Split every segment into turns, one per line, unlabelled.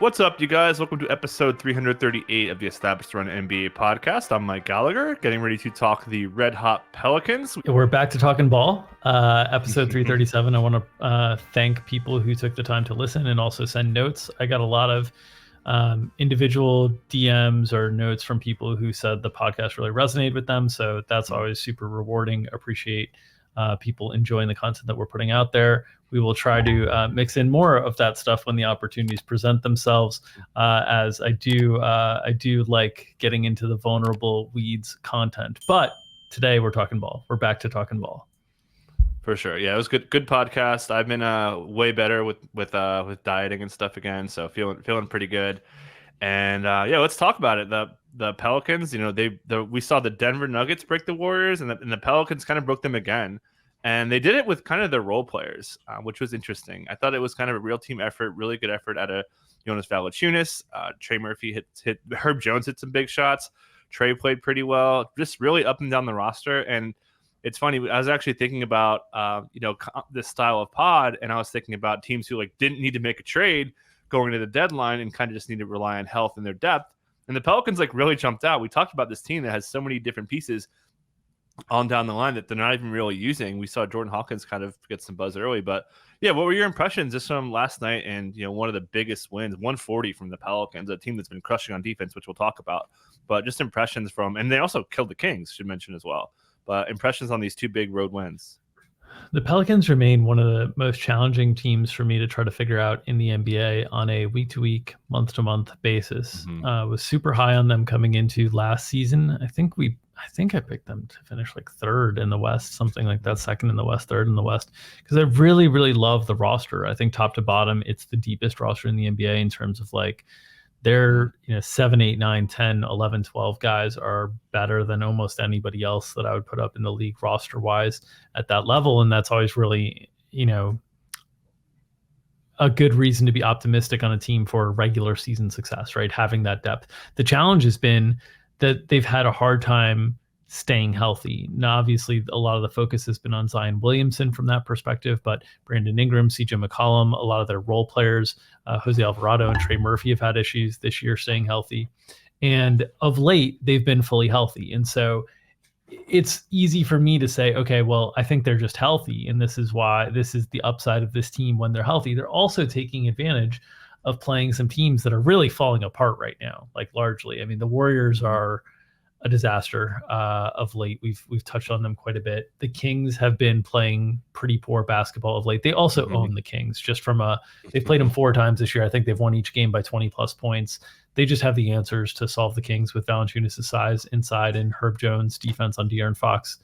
What's up, you guys? Welcome to episode 338 of the Established Run NBA podcast. I'm Mike Gallagher, getting ready to talk the red hot Pelicans.
We're back to talking ball, episode 337. I want to thank people who took the time to listen and also send notes. I got a lot of individual DMs or notes from people who said the podcast really resonated with them. So that's always super rewarding. Appreciate people enjoying the content that we're putting out there. We will try to mix in more of that stuff when the opportunities present themselves, as I do like getting into the vulnerable weeds content. But today we're talking ball. We're back to talking ball.
For sure. Yeah, it was good podcast. I've been way better with dieting and stuff again, so feeling pretty good. And yeah, let's talk about it. The Pelicans, we saw the Denver Nuggets break the Warriors, and the Pelicans kind of broke them again. And they did it with kind of their role players, which was interesting. I thought it was kind of a real team effort, really good effort out of Jonas Valanciunas. Trey Murphy hit Herb Jones hit some big shots. Trey played pretty well, just really up and down the roster. And it's funny, I was actually thinking about this style of pod, and I was thinking about teams who didn't need to make a trade going to the deadline and kind of just need to rely on health and their depth. And the Pelicans really jumped out. We talked about this team that has so many different pieces on down the line that they're not even really using. We saw Jordan Hawkins kind of get some buzz early, but yeah, what were your impressions just from last night and one of the biggest wins, 140 from the Pelicans, a team that's been crushing on defense, which we'll talk about, but just impressions from, and they also killed the Kings, should mention as well, but impressions on these two big road wins.
The Pelicans remain one of the most challenging teams for me to try to figure out in the NBA on a week-to-week, month-to-month basis. Was super high on them coming into last season. I think I picked them to finish third in the West, something like that, second in the West, third in the West, because I really, really love the roster. I think top to bottom, it's the deepest roster in the NBA in terms of their 7, 8, 9, 10, 11, 12 guys are better than almost anybody else that I would put up in the league roster wise at that level. And that's always really, a good reason to be optimistic on a team for regular season success, right? Having that depth. The challenge has been that they've had a hard time staying healthy. Now, obviously, a lot of the focus has been on Zion Williamson from that perspective, but Brandon Ingram, CJ McCollum, a lot of their role players, Jose Alvarado and Trey Murphy have had issues this year staying healthy. And of late, they've been fully healthy. And so it's easy for me to say, okay, well, I think they're just healthy. And this is why this is the upside of this team when they're healthy. They're also taking advantage of playing some teams that are really falling apart right now, largely. I mean, the Warriors are a disaster of late. We've touched on them quite a bit. The Kings have been playing pretty poor basketball of late. They also own the Kings just they've played them 4 times this year. I think they've won each game by 20 plus points. They just have the answers to solve the Kings with Valanciunas' size inside, and Herb Jones' defense on De'Aaron Fox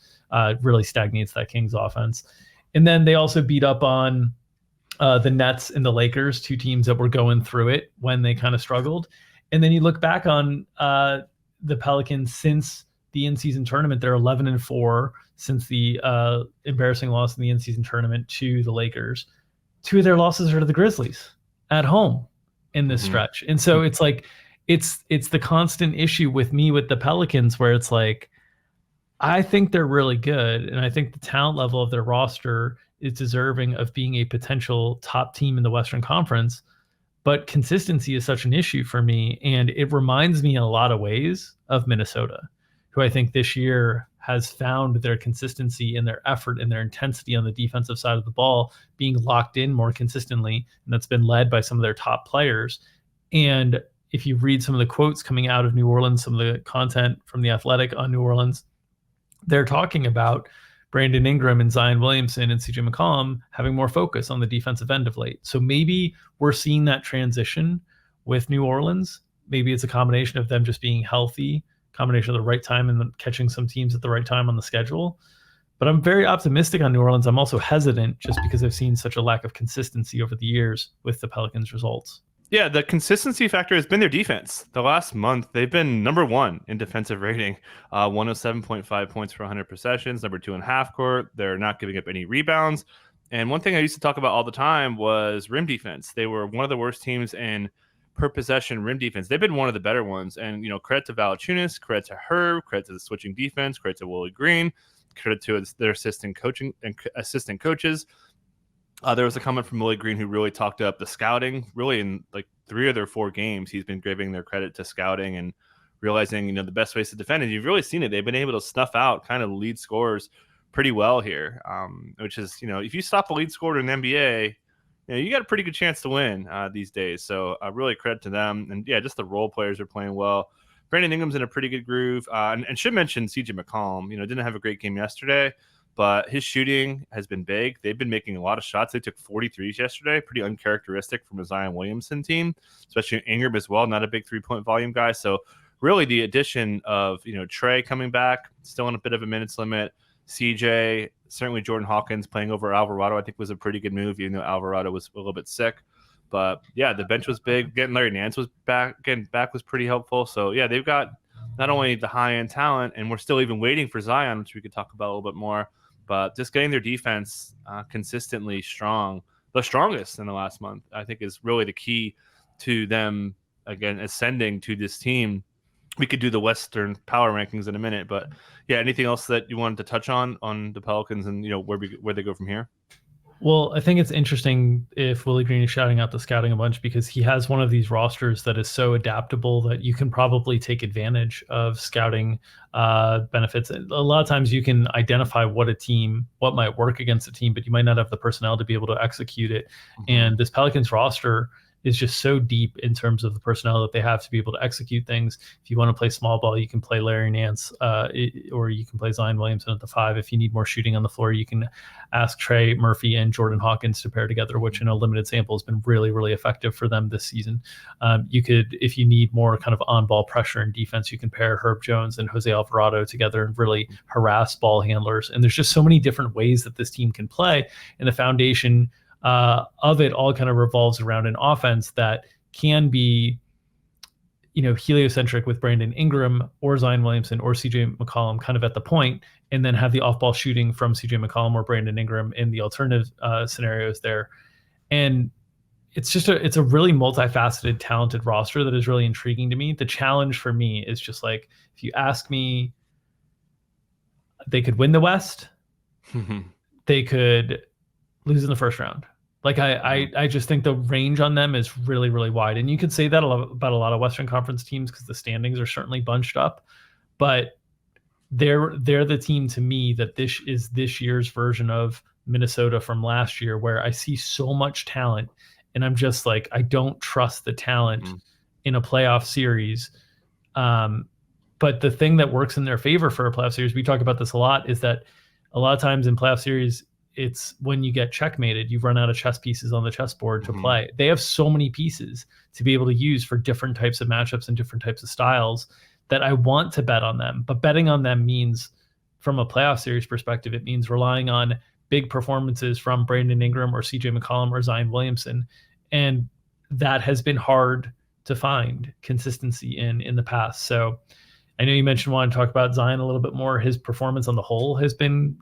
really stagnates that Kings offense. And then they also beat up on the Nets and the Lakers, 2 teams that were going through it when they kind of struggled. And then you look back on the Pelicans since the in-season tournament. They're 11-4 since the embarrassing loss in the in-season tournament to the Lakers. 2 of their losses are to the Grizzlies at home in this stretch. And so it's it's the constant issue with me with the Pelicans where it's I think they're really good, and I think the talent level of their roster is deserving of being a potential top team in the Western Conference. But consistency is such an issue for me, and it reminds me in a lot of ways of Minnesota, who I think this year has found their consistency and their effort and their intensity on the defensive side of the ball being locked in more consistently, and that's been led by some of their top players. And if you read some of the quotes coming out of New Orleans, some of the content from The Athletic on New Orleans, they're talking about Brandon Ingram and Zion Williamson and CJ McCollum having more focus on the defensive end of late. So maybe we're seeing that transition with New Orleans. Maybe it's a combination of them just being healthy, combination of the right time and catching some teams at the right time on the schedule. But I'm very optimistic on New Orleans. I'm also hesitant just because I've seen such a lack of consistency over the years with the Pelicans results.
Yeah, the consistency factor has been their defense. The last month, they've been number 1 in defensive rating, 107.5 points per 100 possessions, number 2 in half court. They're not giving up any rebounds. And one thing I used to talk about all the time was rim defense. They were one of the worst teams in per possession rim defense. They've been one of the better ones. And, credit to Valanciunas, credit to Herb, credit to the switching defense, credit to Willie Green, credit to their assistant coaches. There was a comment from Willie Green who really talked up the scouting. Really, in like 3 of their 4 games, he's been giving their credit to scouting and realizing, the best ways to defend. And you've really seen it. They've been able to snuff out kind of the lead scorers pretty well here, which is, if you stop a lead scorer in the NBA, you got a pretty good chance to win these days. So really credit to them. And yeah, just the role players are playing well. Brandon Ingram's in a pretty good groove. And should mention CJ McCollum, didn't have a great game yesterday, but his shooting has been big. They've been making a lot of shots. They took 43s yesterday, pretty uncharacteristic from a Zion Williamson team, especially Ingram as well, not a big 3-point volume guy. So really the addition of, Trey coming back, still on a bit of a minutes limit, CJ, certainly Jordan Hawkins playing over Alvarado, I think was a pretty good move, even though Alvarado was a little bit sick. But yeah, the bench was big. Getting Larry Nance getting back was pretty helpful. So yeah, they've got not only the high-end talent, and we're still even waiting for Zion, which we could talk about a little bit more, but just getting their defense consistently strong, the strongest in the last month, I think is really the key to them, again, ascending to this team. We could do the Western power rankings in a minute, but yeah, anything else that you wanted to touch on the Pelicans and, where they go from here?
Well, I think it's interesting if Willie Green is shouting out the scouting a bunch because he has one of these rosters that is so adaptable that you can probably take advantage of scouting benefits. A lot of times you can identify what might work against a team, but you might not have the personnel to be able to execute it. Mm-hmm. And this Pelicans roster is just so deep in terms of the personnel that they have to be able to execute things. If you want to play small ball, you can play Larry Nance, or you can play Zion Williamson at the 5. If you need more shooting on the floor, you can ask Trey Murphy and Jordan Hawkins to pair together, which in a limited sample has been really, really effective for them this season. You could, if you need more kind of on-ball pressure and defense, you can pair Herb Jones and Jose Alvarado together and really harass ball handlers. And there's just so many different ways that this team can play, and the foundation of it all kind of revolves around an offense that can be, heliocentric with Brandon Ingram or Zion Williamson or CJ McCollum kind of at the point, and then have the off-ball shooting from CJ McCollum or Brandon Ingram in the alternative scenarios there. And it's a really multifaceted, talented roster that is really intriguing to me. The challenge for me is just like, if you ask me, they could win the West. They could lose in the first round. Like I just think the range on them is really, really wide. And you could say that about a lot of Western Conference teams because the standings are certainly bunched up. But they're the team to me that this is this year's version of Minnesota from last year, where I see so much talent and I'm just like, I don't trust the talent in a playoff series. But the thing that works in their favor for a playoff series, we talk about this a lot, is that a lot of times in playoff series, it's when you get checkmated, you've run out of chess pieces on the chessboard to play. They have so many pieces to be able to use for different types of matchups and different types of styles that I want to bet on them. But betting on them means, from a playoff series perspective, it means relying on big performances from Brandon Ingram or CJ McCollum or Zion Williamson. And that has been hard to find consistency in the past. So I know you mentioned wanting to talk about Zion a little bit more. His performance on the whole has been,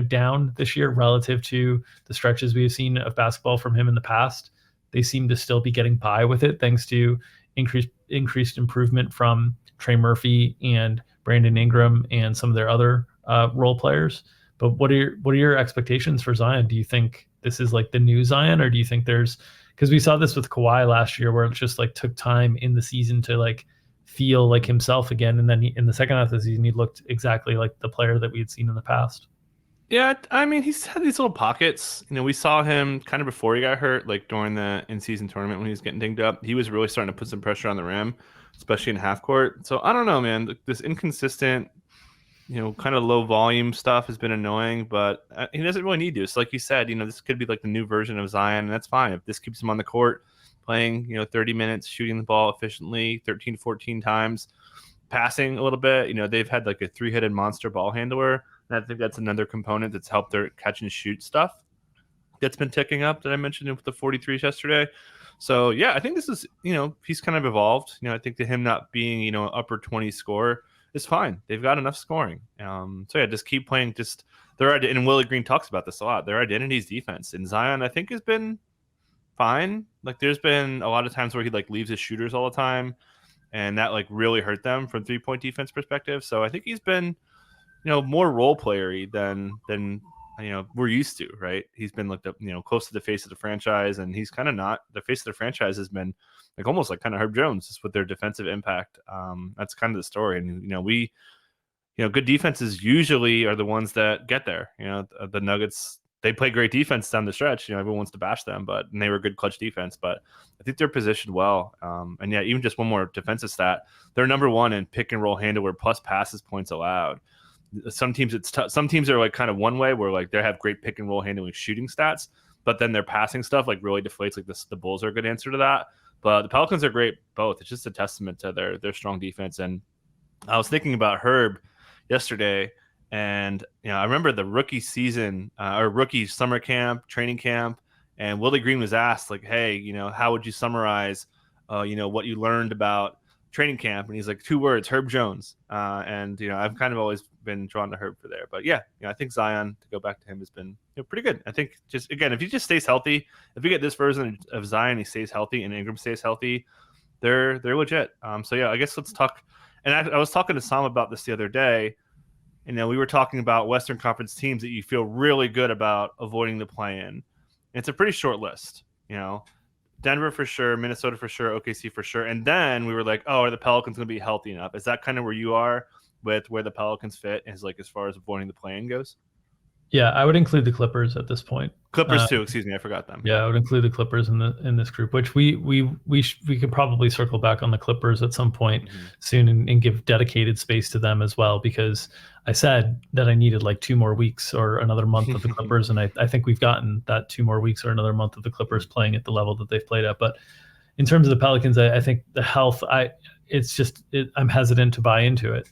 down this year relative to the stretches we have seen of basketball from him in the past. They seem to still be getting by with it thanks to increased improvement from Trey Murphy and Brandon Ingram and some of their other role players. But what are your expectations for Zion? Do you think this is like the new Zion, or do you think because we saw this with Kawhi last year, where it just like took time in the season to like feel like himself again, and then in the second half of the season he looked exactly like the player that we had seen in the past?
Yeah, I mean, he's had these little pockets. We saw him kind of before he got hurt, like during the in-season tournament when he was getting dinged up. He was really starting to put some pressure on the rim, especially in half court. So I don't know, man. This inconsistent, kind of low volume stuff has been annoying, but he doesn't really need to. So like you said, this could be like the new version of Zion, and that's fine. If this keeps him on the court playing, 30 minutes, shooting the ball efficiently, 13, 14 times, passing a little bit. They've had like a 3-headed monster ball handler. And I think that's another component that's helped their catch and shoot stuff that's been ticking up that I mentioned with the 43s yesterday. So yeah, I think this is, he's kind of evolved. I think to him not being, an upper 20 scorer is fine. They've got enough scoring. So yeah, just keep playing. Just and Willie Green talks about this a lot. Their identity is defense. And Zion, I think, has been fine. Like there's been a lot of times where he like leaves his shooters all the time, and that like really hurt them from 3-point defense perspective. So I think he's been, more role playery than we're used to, right? He's been looked up, close to the face of the franchise, and he's kind of not. The face of the franchise has been like almost like kind of Herb Jones, just with their defensive impact. That's kind of the story, and good defenses usually are the ones that get there. The Nuggets, they play great defense down the stretch. Everyone wants to bash them, and they were good clutch defense. But I think they're positioned well. And yeah, even just one more defensive stat, they're number one in pick and roll handler plus passes points allowed. Some teams some teams are like kind of one way where like they have great pick and roll handling shooting stats, but then their passing stuff like really deflates. Like the Bulls are a good answer to that. But the Pelicans are great both. It's just a testament to their strong defense. And I was thinking about Herb yesterday, and I remember the rookie season or rookie summer camp, training camp, and Willie Green was asked like, "Hey, how would you summarize, what you learned about training camp?" And he's like, 2 words: Herb Jones. And I've kind of always been drawn to Herb for there. But yeah, I think Zion, to go back to him, has been pretty good. I think just again, if he just stays healthy, if we get this version of Zion, he stays healthy, and Ingram stays healthy, they're legit. So yeah, I guess let's talk. And I was talking to Sam about this the other day. We were talking about Western Conference teams that you feel really good about avoiding the play-in. It's a pretty short list. Denver for sure, Minnesota for sure, OKC for sure. And then we were like, oh, are the Pelicans going to be healthy enough? Is that kind of where you are with where the Pelicans fit as far as avoiding the play-in goes?
Yeah, I would include the Clippers at this point.
Clippers too. Excuse me, I forgot them.
Yeah, I would include the Clippers in this group, which we could probably circle back on the Clippers at some point soon and give dedicated space to them as well, because I said that I needed like 2 more weeks or another month of the Clippers, and I think we've gotten that 2 more weeks or another month of the Clippers playing at the level that they've played at. But in terms of the Pelicans, I think the health, I'm hesitant to buy into it.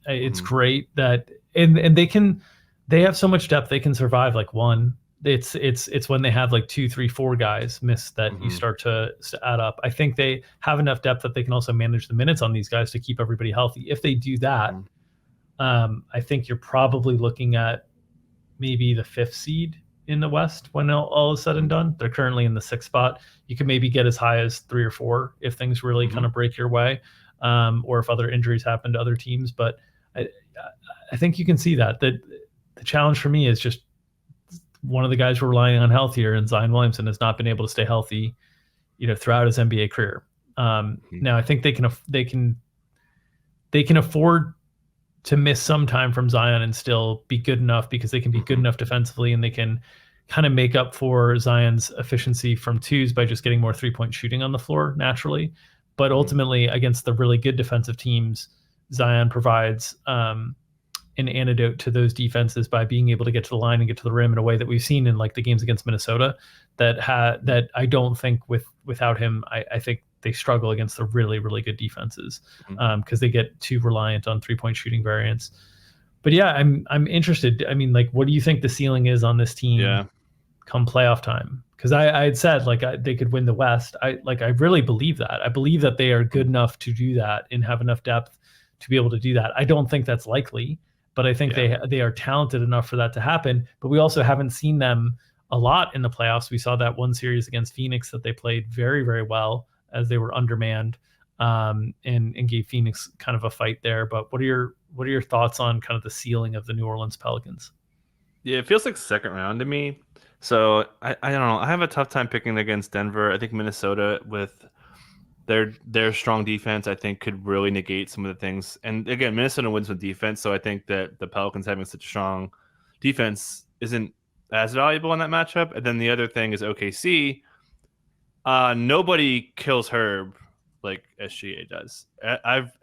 It's great that and they have so much depth, they can survive like one. It's when they have like 2, 3, 4 guys miss that you start to add up. I think they have enough depth that they can also manage the minutes on these guys to keep everybody healthy. If they do that, I think you're probably looking at maybe the 5th seed in the West when all is said and done. They're currently in the 6th spot. You can maybe get as high as 3 or 4 if things really kind of break your way, or if other injuries happen to other teams. But I think you can see that the challenge for me is just one of the guys we're relying on health here, and Zion Williamson has not been able to stay healthy, throughout his NBA career. Now I think they can afford to miss some time from Zion and still be good enough, because they can be good enough defensively, and they can kind of make up for Zion's efficiency from twos by just getting more 3-point shooting on the floor naturally. But ultimately, against the really good defensive teams, Zion provides an antidote to those defenses by being able to get to the line and get to the rim in a way that we've seen in like the games against Minnesota that I don't think without him, I think they struggle against the really, really good defenses because they get too reliant on 3-point shooting variants. But yeah, I'm interested. I mean, like, what do you think the ceiling is on this team come playoff time? Because I had said they could win the West. I really believe that. I believe that they are good enough to do that and have enough depth to be able to do that. I don't think that's likely, but I think they are talented enough for that to happen. But we also haven't seen them a lot in the playoffs. We saw that one series against Phoenix that they played very, very well as they were undermanned, and gave Phoenix kind of a fight there. But what are your thoughts on kind of the ceiling of the New Orleans Pelicans?
Yeah, it feels like second round to me. So I don't know. I have a tough time picking against Denver. I think Minnesota with their strong defense, I think, could really negate some of the things. And again, Minnesota wins with defense, so I think that the Pelicans having such strong defense isn't as valuable in that matchup. And then the other thing is OKC. Nobody kills Herb like SGA does.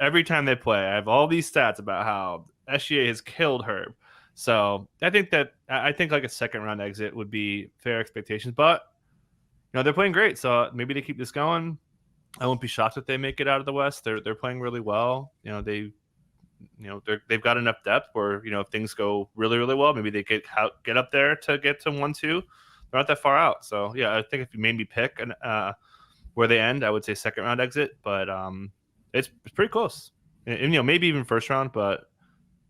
Every time they play, I have all these stats about how SGA has killed Herb. So I think like a second round exit would be fair expectations. But they're playing great, so maybe they keep this going. I won't be shocked if they make it out of the West. They're playing really well. They've got enough depth where if things go really, really well, maybe they get up there to get to 1-2. They're not that far out. So yeah, I think if you made me pick where they end, I would say second round exit. But it's pretty close, and maybe even first round. But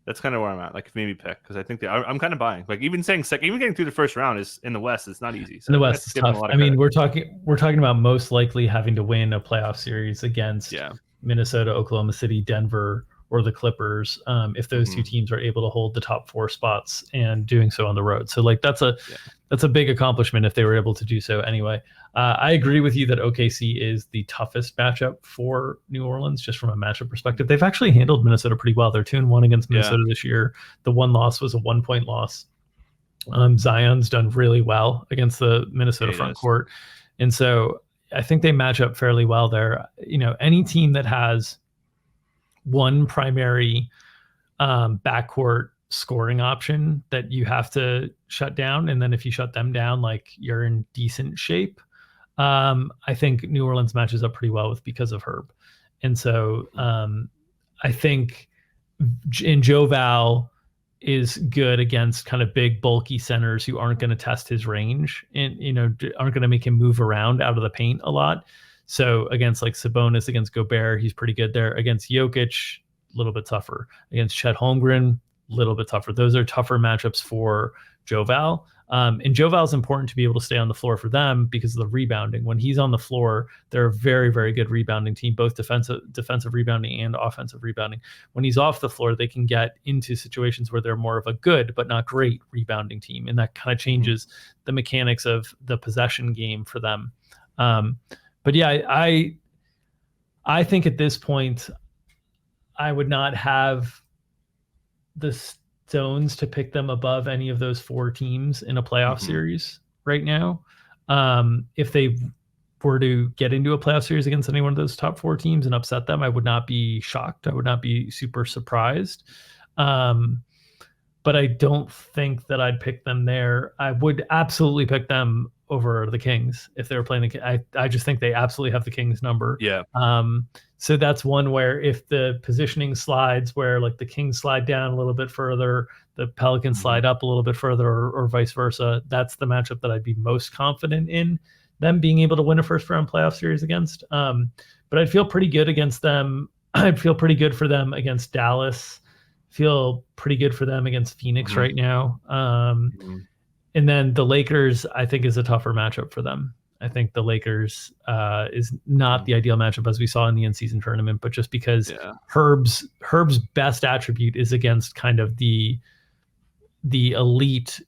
that's kind of where I'm at. Like, if maybe pick, because I think I'm kind of buying. Like, even saying second, even getting through the first round is in the West. It's not easy. So
in the West, it's tough. I mean, we're talking about most likely having to win a playoff series against Minnesota, Oklahoma City, Denver, or the Clippers, if those two teams are able to hold the top 4 spots and doing so on the road. So like that's a big accomplishment if they were able to do so anyway. I agree with you that OKC is the toughest matchup for New Orleans, just from a matchup perspective. They've actually handled Minnesota pretty well. They're 2-1 against Minnesota this year. The one loss was a 1-point loss. Zion's done really well against the Minnesota front court. And so I think they match up fairly well there. You know, any team that has one primary backcourt scoring option that you have to shut down, and then if you shut them down, like, you're in decent shape. I think New Orleans matches up pretty well with because of Herb. And so I think Joe Val is good against kind of big, bulky centers who aren't going to test his range and, you know, aren't going to make him move around out of the paint a lot. So against like Sabonis, against Gobert, he's pretty good there. Against Jokic, a little bit tougher. Against Chet Holmgren, a little bit tougher. Those are tougher matchups for Joe Val. And Joe Val is important to be able to stay on the floor for them because of the rebounding. When he's on the floor, they're a very, very good rebounding team, both defensive rebounding and offensive rebounding. When he's off the floor, they can get into situations where they're more of a good but not great rebounding team, and that kind of changes the mechanics of the possession game for them. But yeah, I think at this point, I would not have the stones to pick them above any of those 4 teams in a playoff series right now. If they were to get into a playoff series against any one of those top 4 teams and upset them, I would not be shocked. I would not be super surprised. But I don't think that I'd pick them there. I would absolutely pick them over the Kings if they were playing I just think they absolutely have the Kings number.
Yeah.
So that's one where if the positioning slides, where like the Kings slide down a little bit further, the Pelicans slide up a little bit further, or vice versa, that's the matchup that I'd be most confident in them being able to win a first round playoff series against. But I'd feel pretty good against them. I'd feel pretty good for them against Dallas. Feel pretty good for them against Phoenix right now. And then the Lakers, I think, is a tougher matchup for them. I think the Lakers is not the ideal matchup as we saw in the in-season tournament, but just because Herb's best attribute is against kind of the elite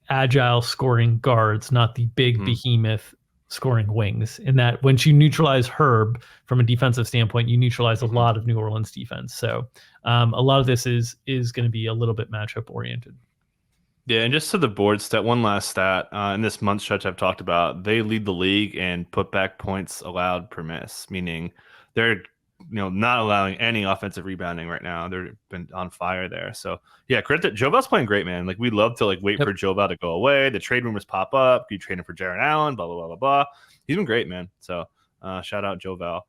agile scoring guards, not the big behemoth scoring wings. In that, once you neutralize Herb from a defensive standpoint, you neutralize a lot of New Orleans defense. So a lot of this is going to be a little bit matchup oriented.
Yeah, and just to the board stat, one last stat. In this month stretch I've talked about, they lead the league in putback points allowed per miss, meaning they're not allowing any offensive rebounding right now. They've been on fire there. So yeah, credit that Joe Val's playing great, man. Like, we love to wait for Joe Val to go away. The trade rumors pop up. You trade him for Jarrett Allen, blah blah blah blah blah. He's been great, man. So shout out Joe Val.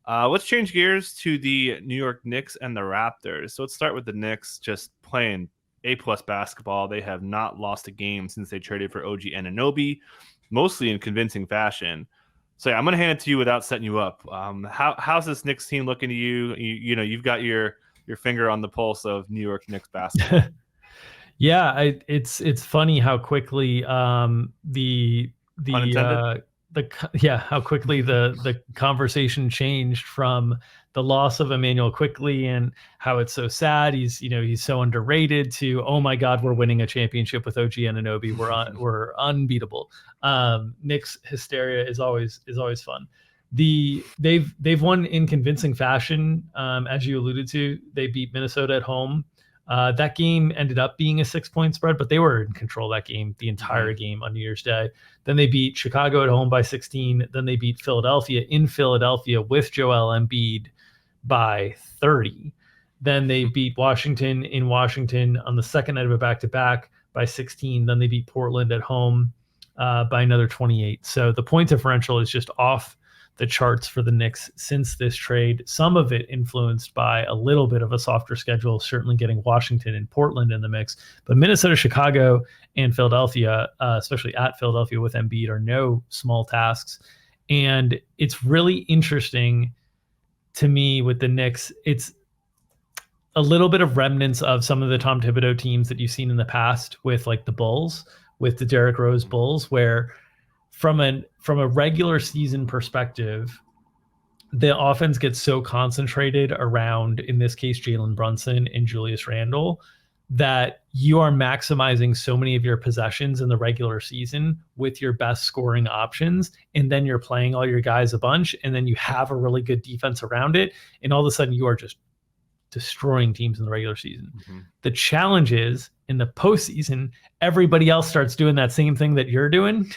Let's change gears to the New York Knicks and the Raptors. So let's start with the Knicks, just playing A+ basketball. They have not lost a game since they traded for OG Anunoby, mostly in convincing fashion. So yeah, I'm gonna hand it to you without setting you up. How's this Knicks team looking to you? You've got your finger on the pulse of New York Knicks basketball.
Yeah, it's funny how quickly how quickly the conversation changed from the loss of Emmanuel Quickley and how it's so sad. He's so underrated to, oh my God, we're winning a championship with OG Anunoby. We're unbeatable. Knicks hysteria is always fun. They've won in convincing fashion. As you alluded to, they beat Minnesota at home. That game ended up being a 6-point spread, but they were in control of that game the entire game on New Year's Day. Then they beat Chicago at home by 16. Then they beat Philadelphia in Philadelphia with Joel Embiid by 30. Then they beat Washington in Washington on the second night of a back-to-back by 16. Then they beat Portland at home by another 28. So the point differential is just off the charts for the Knicks since this trade. Some of it influenced by a little bit of a softer schedule, certainly getting Washington and Portland in the mix. But Minnesota, Chicago, and Philadelphia, especially at Philadelphia with Embiid, are no small tasks. And it's really interesting to me with the Knicks. It's a little bit of remnants of some of the Tom Thibodeau teams that you've seen in the past with like the Bulls, with the Derrick Rose Bulls, where from a regular season perspective, the offense gets so concentrated around, in this case, Jalen Brunson and Julius Randle, that you are maximizing so many of your possessions in the regular season with your best scoring options. And then you're playing all your guys a bunch, and then you have a really good defense around it. And all of a sudden you are just destroying teams in the regular season. The challenge is in the postseason, everybody else starts doing that same thing that you're doing,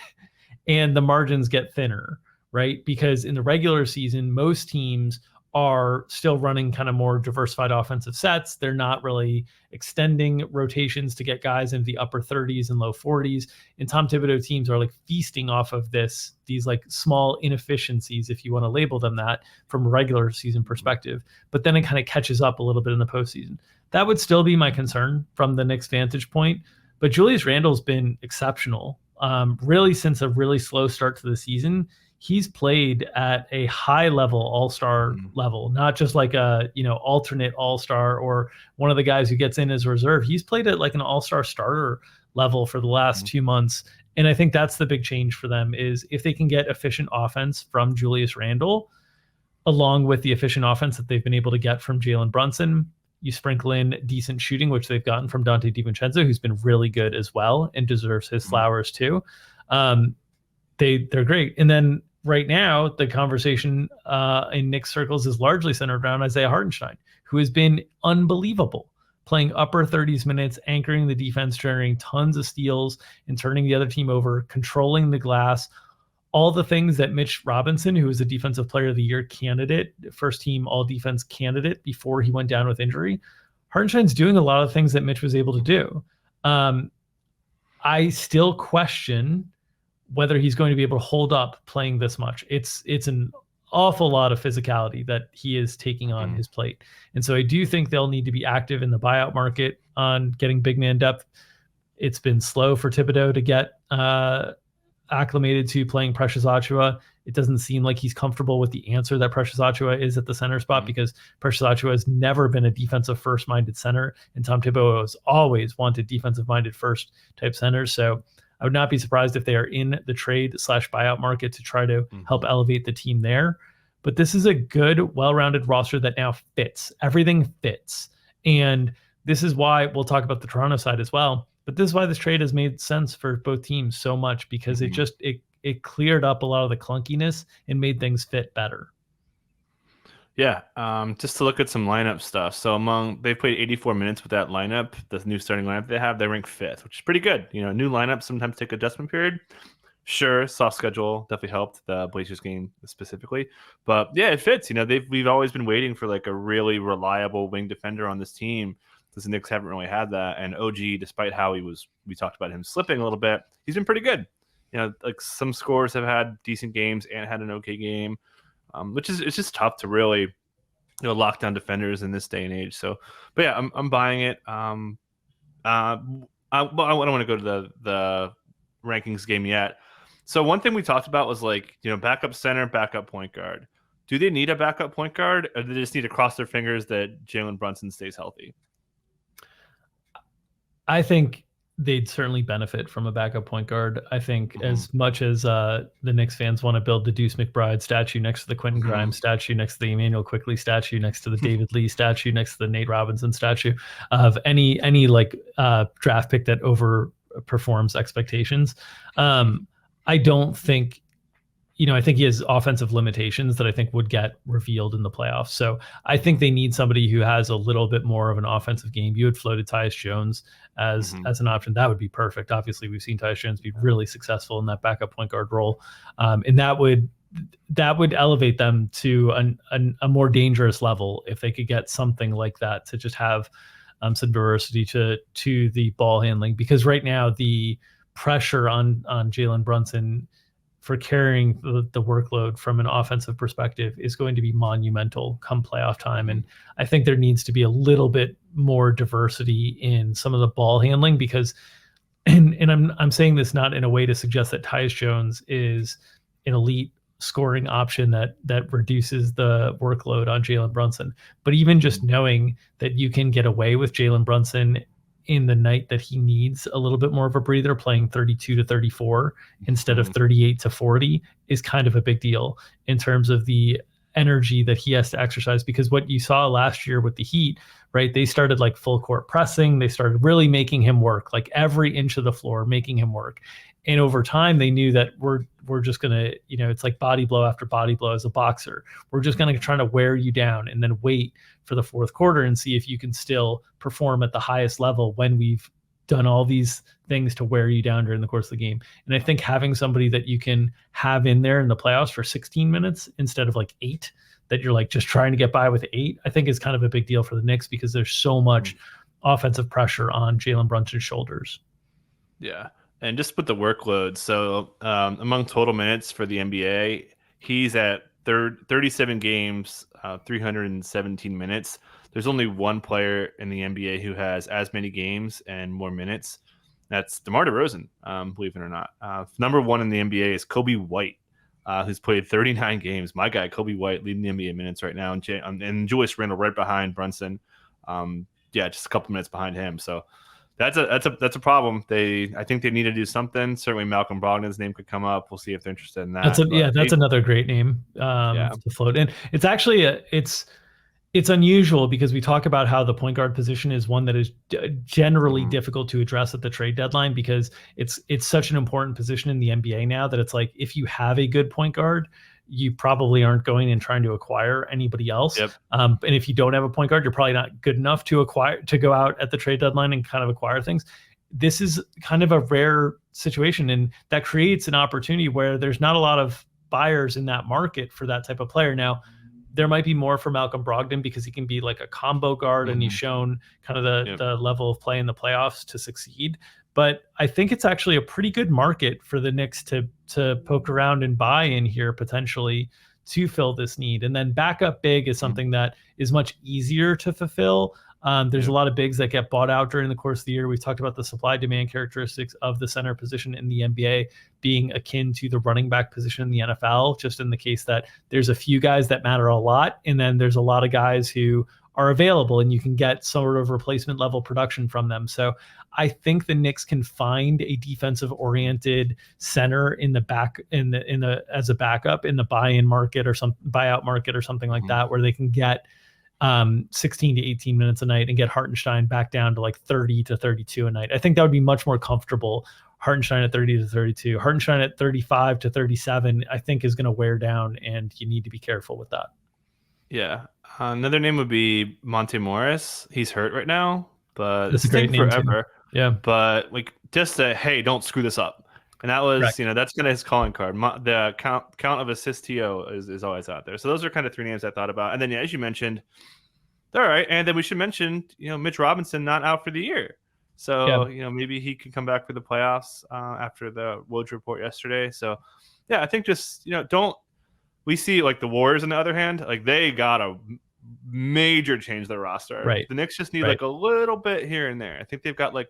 and the margins get thinner, right? Because in the regular season, most teams are still running kind of more diversified offensive sets. They're not really extending rotations to get guys into the upper 30s and low 40s. And Tom Thibodeau teams are like feasting off of these like small inefficiencies, if you want to label them that, from a regular season perspective. But then it kind of catches up a little bit in the postseason. That would still be my concern from the Knicks' vantage point. But Julius Randle's been exceptional, really since a really slow start to the season. He's played at a high level all-star level, not just like a, alternate all-star or one of the guys who gets in as a reserve. He's played at like an all-star starter level for the last 2 months. And I think that's the big change for them, is if they can get efficient offense from Julius Randle, along with the efficient offense that they've been able to get from Jalen Brunson, you sprinkle in decent shooting, which they've gotten from Dante DiVincenzo, who's been really good as well and deserves his flowers too. They're great. And then right now, the conversation in Knicks circles is largely centered around Isaiah Hartenstein, who has been unbelievable, playing upper 30s minutes, anchoring the defense, generating tons of steals and turning the other team over, controlling the glass, all the things that Mitch Robinson, who was a Defensive Player of the Year candidate, first team all-defense candidate before he went down with injury. Hartenstein's doing a lot of things that Mitch was able to do. I still question whether he's going to be able to hold up playing this much. It's an awful lot of physicality that he is taking on his plate. And so I do think they'll need to be active in the buyout market on getting big man depth. It's been slow for Thibodeau to get acclimated to playing Precious Achiuwa. It doesn't seem like he's comfortable with the answer that Precious Achiuwa is at the center spot, because Precious Achiuwa has never been a defensive first-minded center, and Tom Thibodeau has always wanted defensive-minded first type centers. So I would not be surprised if they are in the trade/buyout market to try to help elevate the team there. But this is a good, well-rounded roster that now fits. Everything fits. And this is why we'll talk about the Toronto side as well. But this is why this trade has made sense for both teams so much, because it cleared up a lot of the clunkiness and made things fit better.
Yeah, just to look at some lineup stuff. So they've played 84 minutes with that lineup, the new starting lineup they rank 5th, which is pretty good. New lineups sometimes take adjustment period. Sure, soft schedule definitely helped the Blazers game specifically, but yeah, it fits. We've always been waiting for like a really reliable wing defender on this team, because the Knicks haven't really had that. And OG, despite how we talked about him slipping a little bit, he's been pretty good. Like some scorers have had decent games and had an okay game. Which is, it's just tough to really lock down defenders in this day and age. So, but yeah, I'm buying it. I don't want to go to the rankings game yet. So one thing we talked about was like, backup center, backup point guard. Do they need a backup point guard, or do they just need to cross their fingers that Jalen Brunson stays healthy?
I think they'd certainly benefit from a backup point guard. I think as much as the Knicks fans want to build the Deuce McBride statue next to the Quentin Grimes statue, next to the Emmanuel Quickley statue, next to the David Lee statue, next to the Nate Robinson statue, of any like draft pick that overperforms expectations. I don't think, I think he has offensive limitations that I think would get revealed in the playoffs. So I think they need somebody who has a little bit more of an offensive game. You had floated Tyus Jones as an option. That would be perfect. Obviously, we've seen Tyus Jones be really successful in that backup point guard role. And that would elevate them to a more dangerous level if they could get something like that, to just have some diversity to the ball handling. Because right now the pressure on Jalen Brunson for carrying the workload from an offensive perspective is going to be monumental come playoff time. And I think there needs to be a little bit more diversity in some of the ball handling, because, and I'm saying this not in a way to suggest that Tyus Jones is an elite scoring option that reduces the workload on Jalen Brunson, but even just knowing that you can get away with Jalen Brunson in the night that he needs a little bit more of a breather, playing 32 to 34 instead of 38 to 40, is kind of a big deal in terms of the energy that he has to exercise, because what you saw last year with the Heat, right? They started like full court pressing. They started really making him work, like every inch of the floor, making him work. And over time, they knew that we're just gonna, it's like body blow after body blow as a boxer. We're just gonna try to wear you down and then wait for the fourth quarter and see if you can still perform at the highest level when we've done all these things to wear you down during the course of the game. And I think having somebody that you can have in there in the playoffs for 16 minutes instead of like 8, that you're like just trying to get by with 8, I think is kind of a big deal for the Knicks, because there's so much offensive pressure on Jalen Brunson's shoulders.
Yeah. And just with the workload, so among total minutes for the NBA, he's at 37 games, 317 minutes. There's only one player in the NBA who has as many games and more minutes. That's DeMar DeRozan, believe it or not. Number 1 in the NBA is Kobe White, who's played 39 games. My guy, Kobe White, leading the NBA minutes right now, and Julius Randle right behind Brunson. Just a couple minutes behind him. So that's a problem. I think they need to do something. Certainly, Malcolm Brogdon's name could come up. We'll see if they're interested in that.
That's another great name to float in. It's actually it's unusual, because we talk about how the point guard position is one that is generally difficult to address at the trade deadline, because it's such an important position in the NBA now that it's like, if you have a good point guard, you probably aren't going and trying to acquire anybody else.
Yep.
And if you don't have a point guard, you're probably not good enough to go out at the trade deadline and kind of acquire things. This is kind of a rare situation, and that creates an opportunity where there's not a lot of buyers in that market for that type of player. Now, there might be more for Malcolm Brogdon because he can be like a combo guard, and he's shown kind of the level of play in the playoffs to succeed. But I think it's actually a pretty good market for the Knicks to poke around and buy in here potentially to fill this need. And then backup big is something that is much easier to fulfill. There's a lot of bigs that get bought out during the course of the year. We've talked about the supply-demand characteristics of the center position in the NBA being akin to the running back position in the NFL, just in the case that there's a few guys that matter a lot, and then there's a lot of guys who are available, and you can get sort of replacement level production from them. So I think the Knicks can find a defensive-oriented center in the back as a backup in the buy-in market or some buyout market or something like that, where they can get 16 to 18 minutes a night and get Hartenstein back down to like 30 to 32 a night. I think that would be much more comfortable. Hartenstein at 30 to 32, Hartenstein at 35 to 37, I think is going to wear down, and you need to be careful with that.
Yeah. Another name would be Monte Morris. He's hurt right now, but
it's a great name forever. Too. Yeah.
But like, just say, hey, don't screw this up. And that was, that's kind of his calling card. The count of assist TO is always out there. So those are kind of 3 names I thought about. And then, as you mentioned, all right. And then we should mention, Mitch Robinson not out for the year. So, maybe he can come back for the playoffs after the Woj report yesterday. So, I think just, we see like the Warriors on the other hand, like they got a major change their roster.
Right.
The Knicks just need like a little bit here and there. I think they've got like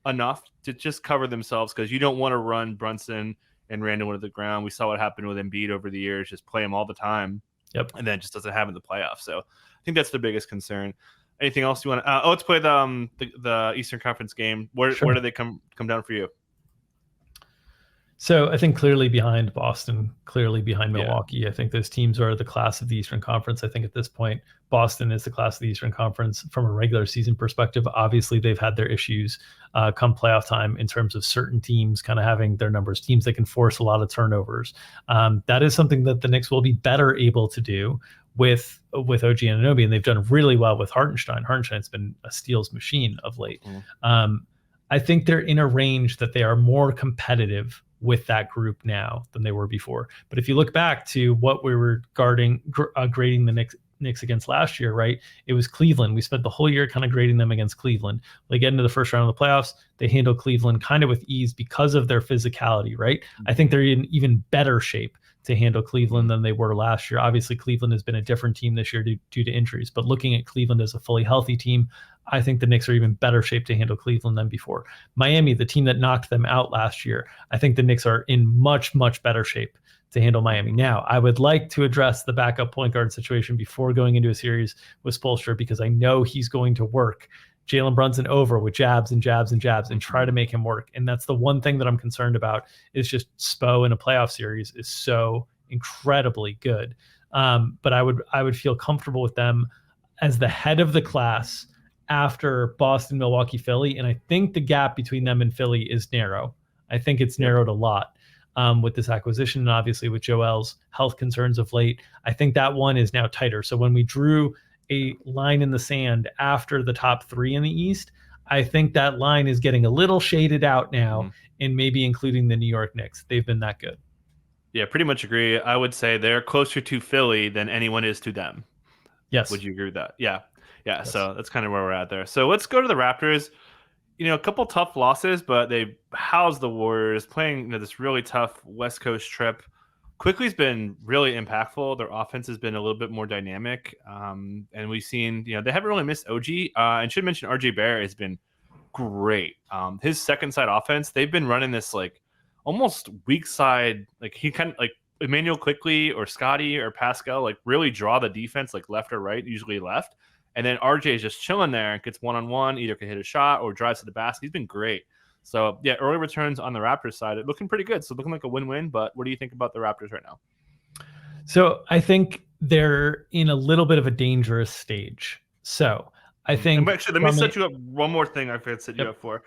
enough to just cover themselves, because you don't want to run Brunson and Randle into the ground. We saw what happened with Embiid over the years, just play him all the time.
Yep.
And then just doesn't have in the playoffs. So I think that's the biggest concern. Anything else you want to let's play the Eastern Conference game. Where do they come down for you?
So I think clearly behind Boston, clearly behind Milwaukee. I think those teams are the class of the Eastern Conference. I think at this point, Boston is the class of the Eastern Conference from a regular season perspective. Obviously, they've had their issues come playoff time in terms of certain teams kind of having their numbers, teams that can force a lot of turnovers. That is something that the Knicks will be better able to do with OG Anunoby, and they've done really well with Hartenstein. Hartenstein's been a steals machine of late. I think they're in a range that they are more competitive with that group now than they were before. But if you look back to what we were grading the Knicks against last year, right? It was Cleveland. We spent the whole year kind of grading them against Cleveland. They get into the first round of the playoffs. They handle Cleveland kind of with ease because of their physicality, right? I think they're in even better shape to handle Cleveland than they were last year. Obviously, Cleveland has been a different team this year due to injuries, but looking at Cleveland as a fully healthy team, I think the Knicks are even better shape to handle Cleveland than before. Miami, the team that knocked them out last year, I think the Knicks are in much, much better shape to handle Miami. Now, I would like to address the backup point guard situation before going into a series with Spoelstra, because I know he's going to work Jalen Brunson over with jabs and jabs and jabs and try to make him work. And that's the one thing that I'm concerned about, is just Spo in a playoff series is so incredibly good. But I would feel comfortable with them as the head of the class after Boston, Milwaukee, Philly. And I think the gap between them and Philly is narrow. I think it's narrowed a lot with this acquisition, and obviously with Joel's health concerns of late. I think that one is now tighter. So when we drew a line in the sand after the top three in the East, I think that line is getting a little shaded out now, and maybe including the New York Knicks. They've been that good.
Yeah, pretty much agree. I would say they're closer to Philly than anyone is to them.
Yes.
Would you agree with that? Yeah.
Yes.
So that's kind of where we're at there. So let's go to the Raptors. A couple tough losses, but they housed the Warriors, playing this really tough West Coast trip. Quickly's been really impactful. Their offense has been a little bit more dynamic, and we've seen they haven't really missed OG. And should mention RJ Barrett has been great. His second side offense, they've been running this like almost weak side, like he kind of like Emmanuel Quickly or Scotty or Pascal, like really draw the defense like left or right, usually left. And then RJ is just chilling there and gets one-on-one, either can hit a shot or drives to the basket. He's been great. So, yeah, early returns on the Raptors side, looking pretty good. So, looking like a win-win. But what do you think about the Raptors right now?
So, I think they're in a little bit of a dangerous stage. So, I think...
Actually, let me set you up one more thing I forgot to set you up for.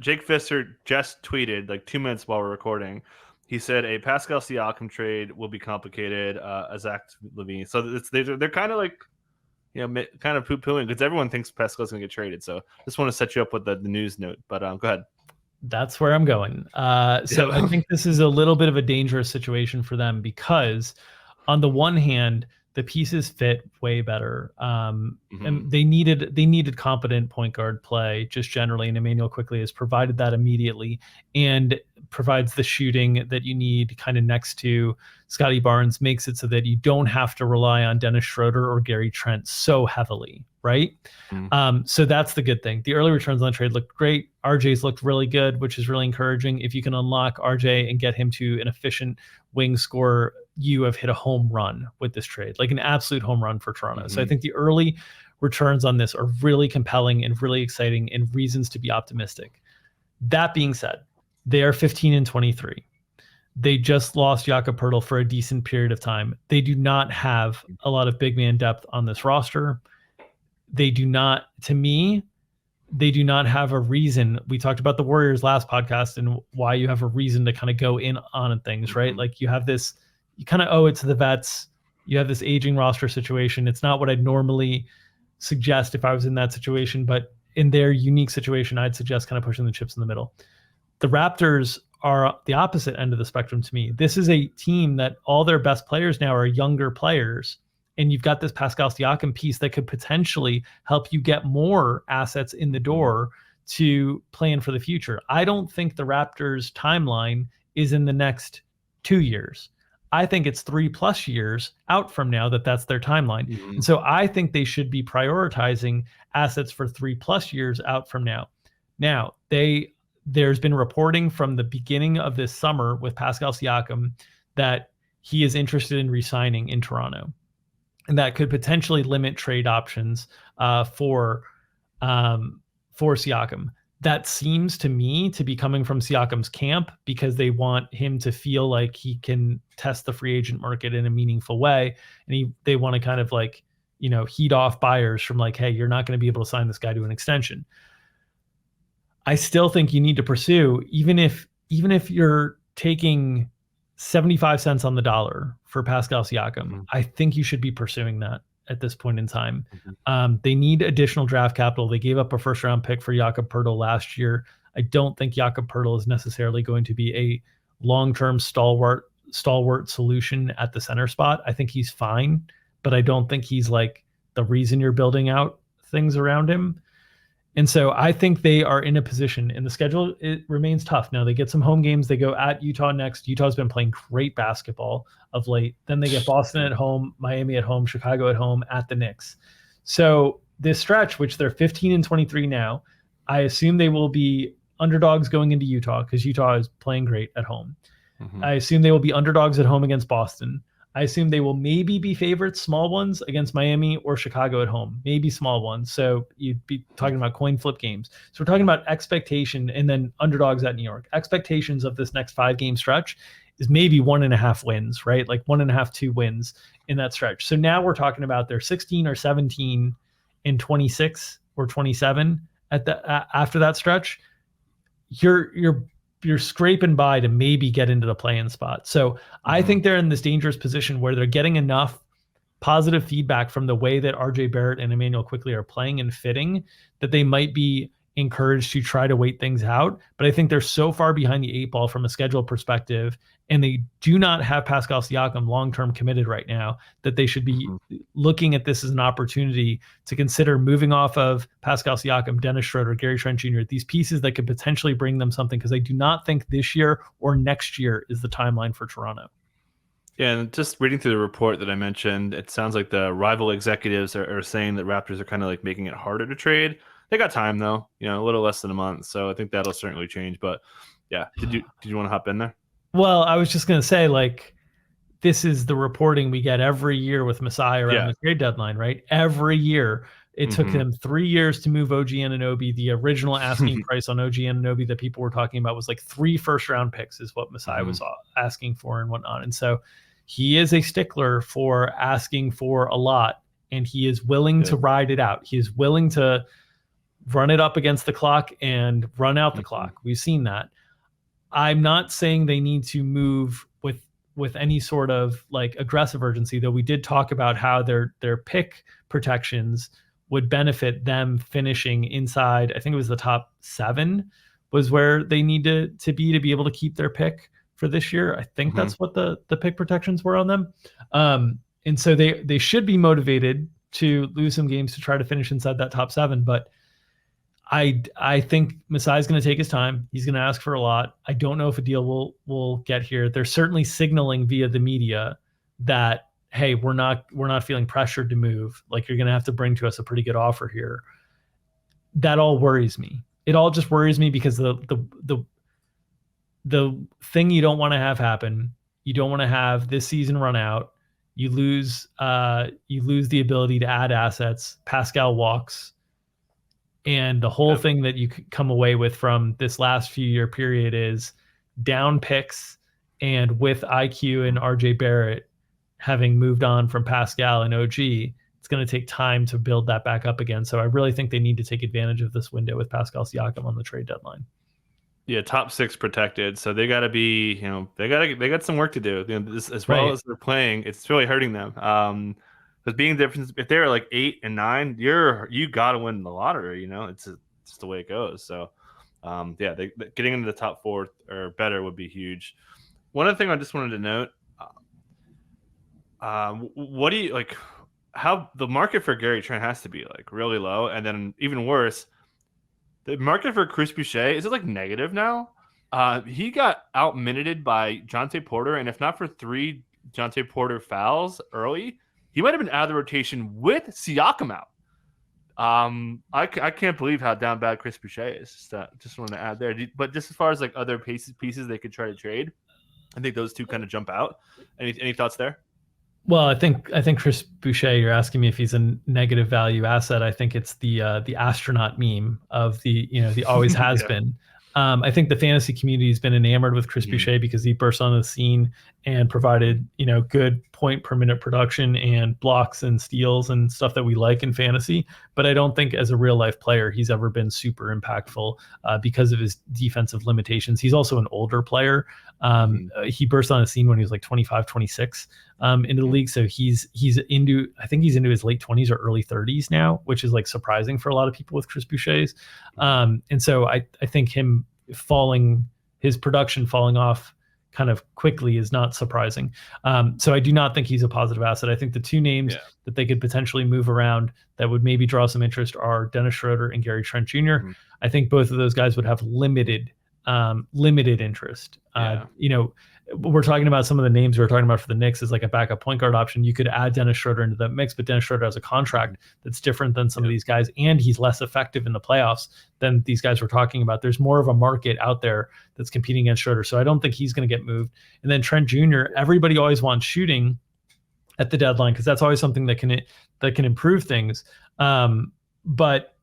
Jake Fisher just tweeted like 2 minutes while we're recording. He said a Pascal Siakam trade will be complicated, a Zach LaVine. So, they're kind of like... kind of poo-pooing because everyone thinks Pascal's going to get traded. So just want to set you up with the news note. But go ahead.
That's where I'm going. So I think this is a little bit of a dangerous situation for them because on the one hand, the pieces fit way better. And they needed competent point guard play just generally. And Emmanuel Quickly has provided that immediately and provides the shooting that you need kind of next to Scotty Barnes, makes it so that you don't have to rely on Dennis Schroeder or Gary Trent so heavily, right? So that's the good thing. The early returns on the trade looked great. RJ's looked really good, which is really encouraging. If you can unlock RJ and get him to an efficient wing scorer, you have hit a home run with this trade, like an absolute home run for Toronto. So I think the early returns on this are really compelling and really exciting and reasons to be optimistic. That being said, they are 15-23. They just lost Jakob Poeltl for a decent period of time. They do not have a lot of big man depth on this roster. They do not, to me, they do not have a reason. We talked about the Warriors last podcast and why you have a reason to kind of go in on things, right? Like you have this, you kind of owe it to the vets. You have this aging roster situation. It's not what I'd normally suggest if I was in that situation, but in their unique situation, I'd suggest kind of pushing the chips in the middle. The Raptors are the opposite end of the spectrum to me. This is a team that all their best players now are younger players. And you've got this Pascal Siakam piece that could potentially help you get more assets in the door to plan for the future. I don't think the Raptors timeline is in the next 2 years. I think it's 3+ years out from now that's their timeline. And so I think they should be prioritizing assets for 3+ years out from now. Now, there's been reporting from the beginning of this summer with Pascal Siakam that he is interested in re-signing in Toronto. And that could potentially limit trade options for Siakam. That seems to me to be coming from Siakam's camp because they want him to feel like he can test the free agent market in a meaningful way. And they want to kind of like, heat off buyers from like, hey, you're not going to be able to sign this guy to an extension. I still think you need to pursue, even if you're taking 75 cents on the dollar for Pascal Siakam, I think you should be pursuing that at this point in time. They need additional draft capital. They gave up a first-round pick for Jakob Poeltl last year. I don't think Jakob Poeltl is necessarily going to be a long-term stalwart solution at the center spot. I think he's fine, but I don't think he's like the reason you're building out things around him. And so I think they are in a position, and the schedule, it remains tough. Now they get some home games. They go at Utah next. Utah's been playing great basketball of late. Then they get Boston at home, Miami at home, Chicago at home, at the Knicks. So this stretch, which they're 15-23 now, I assume they will be underdogs going into Utah because Utah is playing great at home. I assume they will be underdogs at home against Boston. I assume they will maybe be favorites, small ones, against Miami or Chicago at home, maybe small ones. So you'd be talking about coin flip games. So we're talking about expectation and then underdogs at New York. Expectations of this next 5-game stretch is maybe 1.5 wins, right? Like 1.5, 2 wins in that stretch. So now we're talking about they're 16 or 17 and 26 or 27 at the after that stretch. You're scraping by to maybe get into the play-in spot. So I think they're in this dangerous position where they're getting enough positive feedback from the way that RJ Barrett and Emmanuel Quickley are playing and fitting that they might be encouraged to try to wait things out. But I think they're so far behind the eight ball from a schedule perspective, and they do not have Pascal Siakam long-term committed right now, that they should be looking at this as an opportunity to consider moving off of Pascal Siakam, Dennis Schroeder, Gary Trent Jr., these pieces that could potentially bring them something, because I do not think this year or next year is the timeline for Toronto.
Yeah, and just reading through the report that I mentioned, it sounds like the rival executives are saying that Raptors are kind of like making it harder to trade. They got time though, a little less than a month, so I think that'll certainly change. But yeah, did you want to hop in there?
Well, I was just gonna say, like, this is the reporting we get every year with Masai around the trade deadline, right? Every year. It took them 3 years to move OG Anunoby. The original asking price on OG Anunoby that people were talking about was like 3 first-round picks is what Masai was asking for and whatnot. And so he is a stickler for asking for a lot, and he is willing to ride it out. He is willing to run it up against the clock and run out the clock. We've seen that. I'm not saying they need to move with any sort of like aggressive urgency, though we did talk about how their pick protections would benefit them finishing inside. I think it was the top 7 was where they need to be able to keep their pick for this year. I think that's what the pick protections were on them. And so they should be motivated to lose some games to try to finish inside that top 7. But I think Masai is going to take his time. He's going to ask for a lot. I don't know if a deal will get here. They're certainly signaling via the media that, hey, we're not feeling pressured to move. Like, you're going to have to bring to us a pretty good offer here. That all worries me. It all just worries me because the thing you don't want to have happen, you don't want to have this season run out. You lose the ability to add assets. Pascal walks. And the whole thing that you could come away with from this last few year period is down picks, and with IQ and RJ Barrett having moved on from Pascal and OG, it's going to take time to build that back up again. So I really think they need to take advantage of this window with Pascal Siakam on the trade deadline.
Yeah, top 6 protected, so they got to be, they got some work to do. As well as they're playing, it's really hurting them. Because being different, if they're like 8 and 9, you got to win the lottery. It's just the way it goes. So, getting into the top 4 or better would be huge. One other thing I just wanted to note: what do you like? How the market for Gary Trent has to be like really low, and then even worse, the market for Chris Boucher is it like negative now? He got out-minuted by Jonte Porter, and if not for 3 Jonte Porter fouls early, he might have been out of the rotation with Siakam out. I can't believe how down bad Chris Boucher is. Just want to add there. But just as far as like other pieces they could try to trade, I think those two kind of jump out. Any thoughts there?
Well, I think Chris Boucher, you're asking me if he's a negative value asset. I think it's the astronaut meme of the always has been. I think the fantasy community has been enamored with Chris Boucher because he burst on the scene and provided, good point per minute production and blocks and steals and stuff that we like in fantasy. But I don't think as a real life player, he's ever been super impactful because of his defensive limitations. He's also an older player. He burst on the scene when he was like 25, 26 into the league. So he's into his late 20s or early 30s now, which is like surprising for a lot of people with Chris Boucher's. And so I think his production falling off kind of quickly is not surprising. So I do not think he's a positive asset. I think the 2 names that they could potentially move around that would maybe draw some interest are Dennis Schroeder and Gary Trent Jr. I think both of those guys would have limited interest. We're talking about some of the names we were talking about for the Knicks as like a backup point guard option. You could add Dennis Schroeder into that mix, but Dennis Schroeder has a contract that's different than some of these guys, and he's less effective in the playoffs than these guys we're talking about. There's more of a market out there that's competing against Schroeder, so I don't think he's going to get moved. And then Trent Jr., everybody always wants shooting at the deadline because that's always something that can improve things. But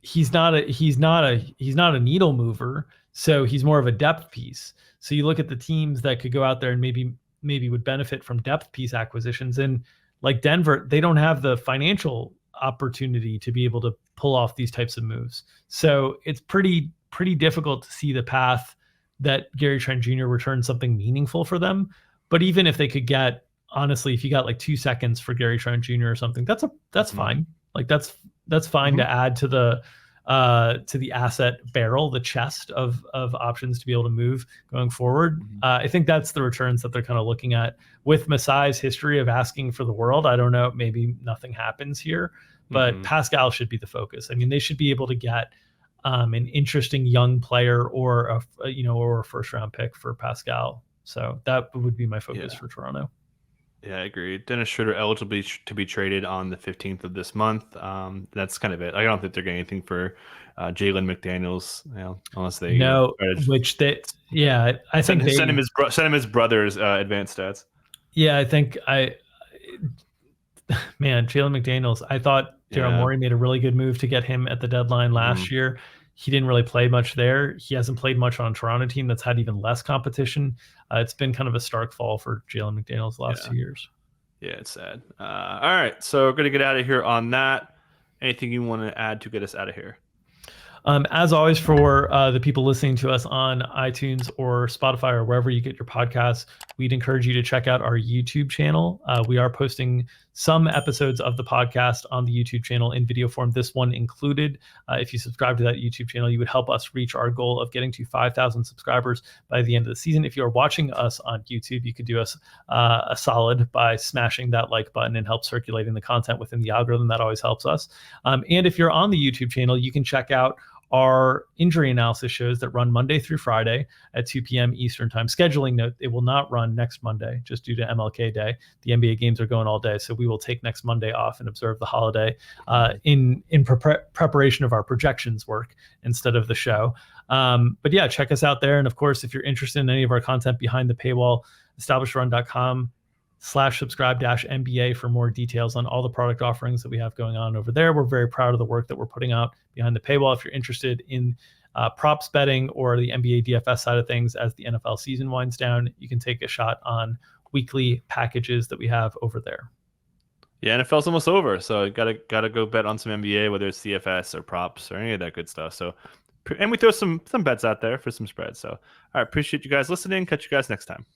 he's not a needle mover. So he's more of a depth piece. So you look at the teams that could go out there and maybe maybe would benefit from depth piece acquisitions. And like Denver, they don't have the financial opportunity to be able to pull off these types of moves. So it's pretty difficult to see the path that Gary Trent Jr. returns something meaningful for them. But even if they could get, honestly, if you got like 2 seconds for Gary Trent Jr. or something, that's fine. Like that's fine to add to the asset barrel, the chest of options to be able to move going forward. I think that's the returns that they're kind of looking at. With Masai's history of asking for the world, I don't know, maybe nothing happens here, but Pascal should be the focus. I mean, they should be able to get an interesting young player or a first round pick for Pascal. So that would be my focus for Toronto.
Yeah, I agree. Dennis Schroeder eligible to be traded on the 15th of this month. That's kind of it. I don't think they're getting anything for Jalen McDaniels, unless they
I think
send him his brother's advanced stats.
Yeah, I think Jalen McDaniels. I thought Daryl Morey made a really good move to get him at the deadline last year. He didn't really play much there. He hasn't played much on a Toronto team that's had even less competition. It's been kind of a stark fall for Jalen McDaniels the last 2 years.
Yeah, it's sad. All right, so we're going to get out of here on that. Anything you want to add to get us out of here?
As always, for the people listening to us on iTunes or Spotify or wherever you get your podcasts, we'd encourage you to check out our YouTube channel. We are posting some episodes of the podcast on the YouTube channel in video form, this one included. If you subscribe to that YouTube channel, you would help us reach our goal of getting to 5,000 subscribers by the end of the season. If you're watching us on YouTube, you could do us a solid by smashing that like button and help circulating the content within the algorithm. That always helps us. And if you're on the YouTube channel, you can check out our injury analysis shows that run Monday through Friday at 2 p.m. Eastern time. Scheduling note, it will not run next Monday just due to MLK Day. The NBA games are going all day, so we will take next Monday off and observe the holiday in preparation of our projections work instead of the show. But yeah, check us out there. And of course, if you're interested in any of our content behind the paywall, establishedrun.com/subscribe-MBA for more details on all the product offerings that we have going on over there. We're very proud of the work that we're putting out behind the paywall. If you're interested in props betting or the NBA DFS side of things as the NFL season winds down, you can take a shot on weekly packages that we have over there.
Yeah, NFL's almost over, so gotta go bet on some NBA, whether it's DFS or props or any of that good stuff. So, and we throw some bets out there for some spreads. So, all right, appreciate you guys listening. Catch you guys next time.